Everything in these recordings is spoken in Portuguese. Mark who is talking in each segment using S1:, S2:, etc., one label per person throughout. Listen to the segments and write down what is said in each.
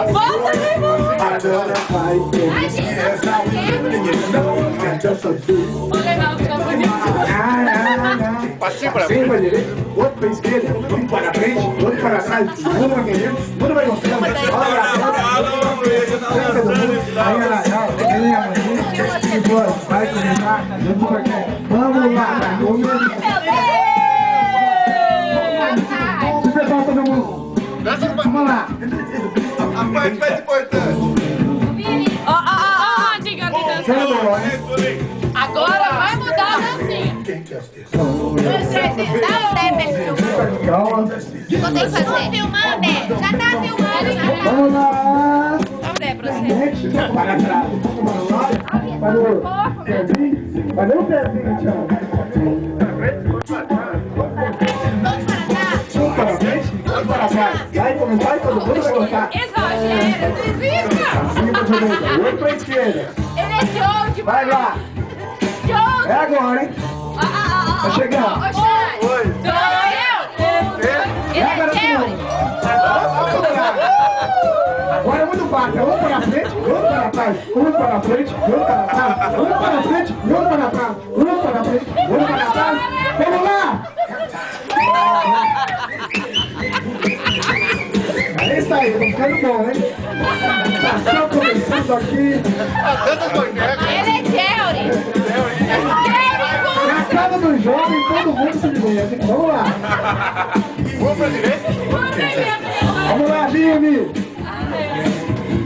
S1: Volta,
S2: Agora vai ter essa
S1: legal, tá bonito.
S2: Passinho para direita, outro para esquerda, um para frente, outro para trás, um para querer, outro vai mostrando. Olha vai começar, vamos lá, se prepara todo mundo. Vamos lá.
S3: A parte mais importante.
S1: Ó, diga, agora vai mudar a dancinha.
S4: Dá o tempo, que eu tenho que fazer. Tô filmando, já tá filmando.
S2: Vamos lá.
S1: Dá o tempo pra você.
S2: Para trás. Para o pezinho. Cadê o pezinho, Thiago? Para frente, para trás. Vai começar e todo mundo vai gostar.
S1: Exagero, desista.
S2: Outro para esquerda.
S1: Ele é Joe,
S2: Vai lá.
S1: Joe.
S2: É agora, hein? Tá chegando.
S3: Oi.
S1: Ele é Joe.
S2: Agora é muito fácil. Um para frente, outro para trás. Um para frente, outro para trás. Um para frente, outro para trás. Um para frente, outro para trás. Vamos lá! É isso aí, tá ficando bom, hein? Tá só começando aqui.
S1: Ele é Jerry.
S2: Na casa do jovem, todo mundo se diverte. Vamos lá.
S3: Vamos pra direita?
S2: Vamos lá, Vini.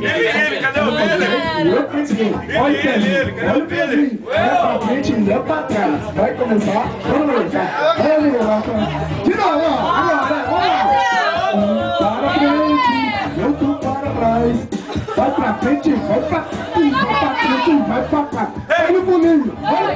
S3: Ele, cadê o Vini?
S2: Olha o pezinho, olha o pezinho. Vai pra frente e vai pra trás. Vai começar. Vamos lá. Vamos lá. De novo, ó. Agora, vamos lá. Para frente, outro para trás. Vai pra frente, vai pra frente, vai pra cá. Olha o bolinho, olha